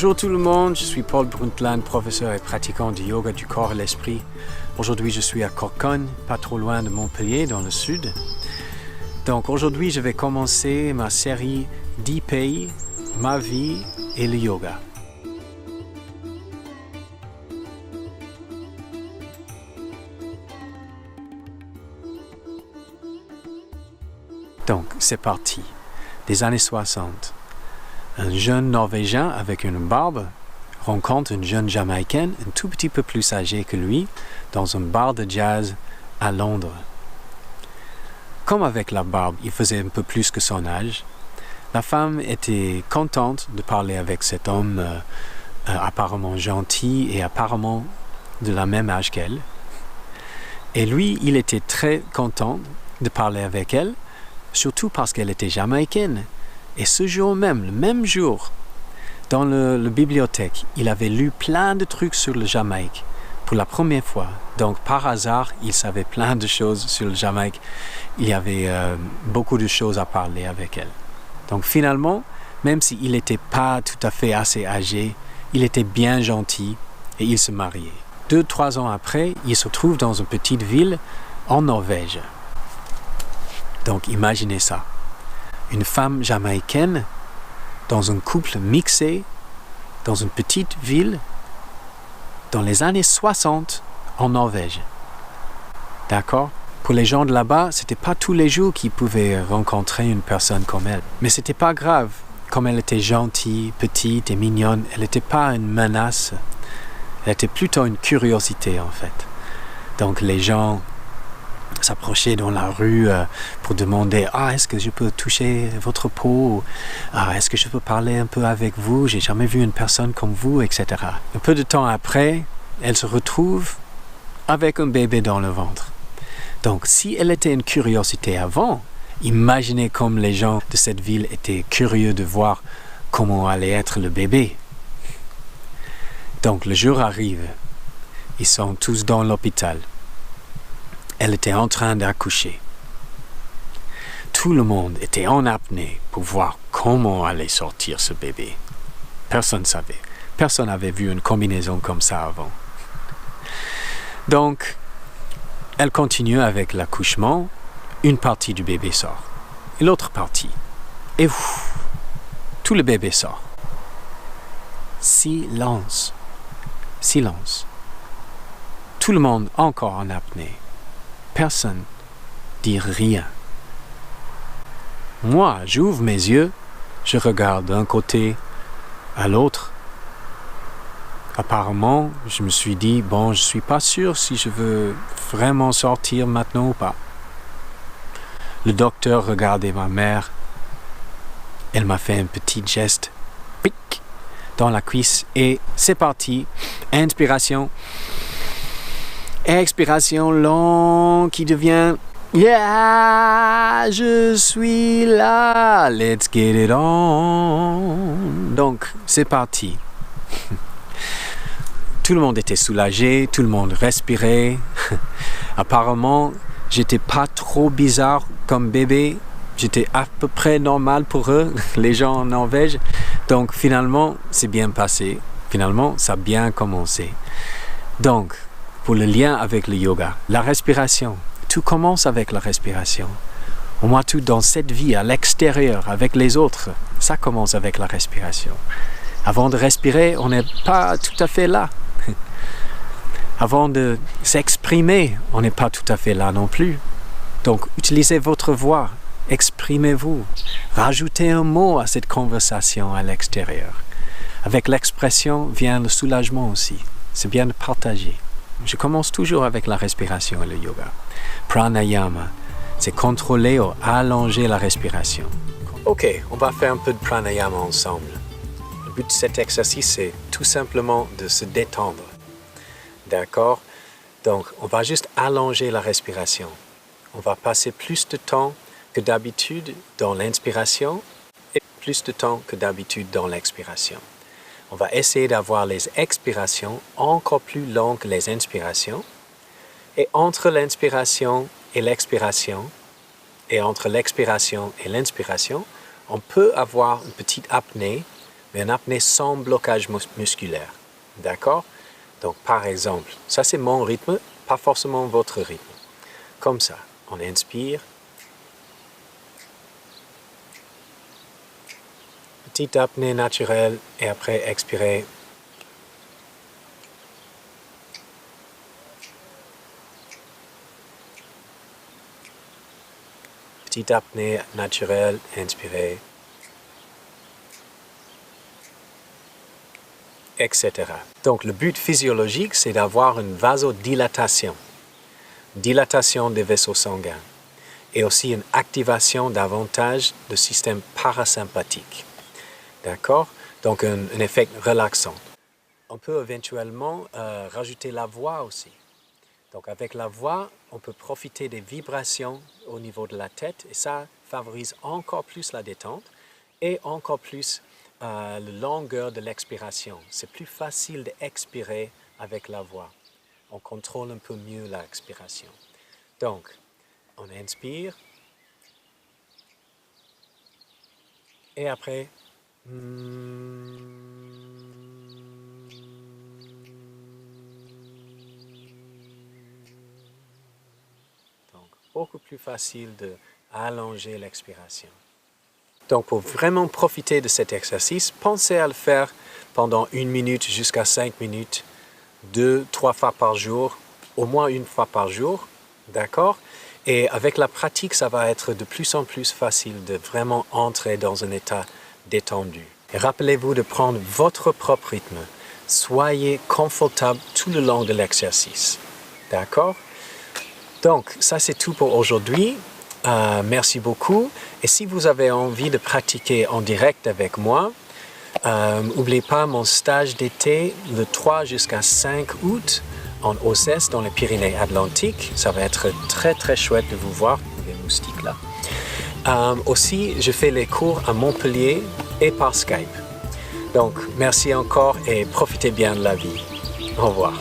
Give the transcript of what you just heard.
Bonjour tout le monde, je suis Paul Brundtland, professeur et pratiquant du yoga du corps et l'esprit. Aujourd'hui, je suis à Corcogne, pas trop loin de Montpellier, dans le sud. Donc aujourd'hui, je vais commencer ma série 10 pays, ma vie et le yoga. Donc, c'est parti. Des années 60. Un jeune Norvégien avec une barbe rencontre une jeune Jamaïcaine un tout petit peu plus âgée que lui dans un bar de jazz à Londres. Comme avec la barbe, il faisait un peu plus que son âge. La femme était contente de parler avec cet homme apparemment gentil et apparemment de la même âge qu'elle. Et lui, il était très content de parler avec elle, surtout parce qu'elle était jamaïcaine. Et ce jour même, le même jour, dans la bibliothèque, il avait lu plein de trucs sur le Jamaïque pour la première fois. Donc par hasard, il savait plein de choses sur le Jamaïque. Il y avait beaucoup de choses à parler avec elle. Donc finalement, même s'il n'était pas tout à fait assez âgé, il était bien gentil et ils se mariaient. 2-3 ans après, ils se trouvent dans une petite ville en Norvège. Donc imaginez ça. Une femme jamaïcaine dans un couple mixé dans une petite ville dans les années 60 en Norvège. D'accord? Pour les gens de là-bas, c'était pas tous les jours qu'ils pouvaient rencontrer une personne comme elle. Mais c'était pas grave. Comme elle était gentille, petite et mignonne, elle n'était pas une menace. Elle était plutôt une curiosité en fait. Donc les gens s'approchaient dans la rue pour demander « Ah, est-ce que je peux toucher votre peau ?» Ah, est-ce que je peux parler un peu avec vous? J'ai jamais vu une personne comme vous, etc. Un peu de temps après, elle se retrouve avec un bébé dans le ventre. Donc, si elle était une curiosité avant, imaginez comme les gens de cette ville étaient curieux de voir comment allait être le bébé. Donc, le jour arrive. Ils sont tous dans l'hôpital. Elle était en train d'accoucher. Tout le monde était en apnée pour voir comment allait sortir ce bébé. Personne ne savait. Personne n'avait vu une combinaison comme ça avant. Donc, elle continue avec l'accouchement. Une partie du bébé sort. Et l'autre partie. Et tout le bébé sort. Silence. Silence. Tout le monde encore en apnée. Personne dit rien. Moi, j'ouvre mes yeux, je regarde d'un côté à l'autre. Apparemment, je me suis dit, bon, je suis pas sûr si je veux vraiment sortir maintenant ou pas. Le docteur regardait ma mère. Elle m'a fait un petit geste, pic, dans la cuisse et c'est parti. Inspiration. Expiration longue qui devient yeah, je suis là, let's get it on. Donc, c'est parti. Tout le monde était soulagé, tout le monde respirait. Apparemment, j'étais pas trop bizarre comme bébé. J'étais à peu près normal pour eux, les gens en Norvège. Donc, finalement, c'est bien passé. Finalement, ça a bien commencé. Donc, pour le lien avec le yoga, la respiration. Tout commence avec la respiration. Au moins tout dans cette vie, à l'extérieur, avec les autres, ça commence avec la respiration. Avant de respirer, on n'est pas tout à fait là. Avant de s'exprimer, on n'est pas tout à fait là non plus. Donc, utilisez votre voix, exprimez-vous. Rajoutez un mot à cette conversation à l'extérieur. Avec l'expression vient le soulagement aussi. C'est bien de partager. Je commence toujours avec la respiration et le yoga. Pranayama, c'est contrôler ou allonger la respiration. Ok, on va faire un peu de pranayama ensemble. Le but de cet exercice, c'est tout simplement de se détendre. D'accord? Donc, on va juste allonger la respiration. On va passer plus de temps que d'habitude dans l'inspiration et plus de temps que d'habitude dans l'expiration. On va essayer d'avoir les expirations encore plus longues que les inspirations. Et entre l'inspiration et l'expiration, et entre l'expiration et l'inspiration, on peut avoir une petite apnée mais une apnée sans blocage musculaire. D'accord? Donc, par exemple, ça c'est mon rythme, pas forcément votre rythme. Comme ça, on inspire. Petite apnée naturelle et après expirer. Petite apnée naturelle, inspirez, etc. Donc le but physiologique, c'est d'avoir une vasodilatation, dilatation des vaisseaux sanguins, et aussi une activation davantage du système parasympathique. D'accord? Donc un effet relaxant. On peut éventuellement rajouter la voix aussi. Donc avec la voix, on peut profiter des vibrations au niveau de la tête et ça favorise encore plus la détente et encore plus la longueur de l'expiration. C'est plus facile d'expirer avec la voix. On contrôle un peu mieux l'expiration. Donc, on inspire et après, beaucoup plus facile d'allonger l'expiration. Donc, pour vraiment profiter de cet exercice, pensez à le faire pendant 1 minute jusqu'à 5 minutes, 2-3 fois par jour, au moins 1 fois par jour, d'accord? Et avec la pratique, ça va être de plus en plus facile de vraiment entrer dans un état détendu. Et rappelez-vous de prendre votre propre rythme. Soyez confortable tout le long de l'exercice, d'accord? Donc, ça c'est tout pour aujourd'hui. Merci beaucoup. Et si vous avez envie de pratiquer en direct avec moi, n'oubliez pas mon stage d'été le 3 jusqu'à 5 août en Ossès dans les Pyrénées-Atlantiques. Ça va être très très chouette de vous voir, les moustiques là. Aussi, je fais les cours à Montpellier et par Skype. Donc, merci encore et profitez bien de la vie. Au revoir.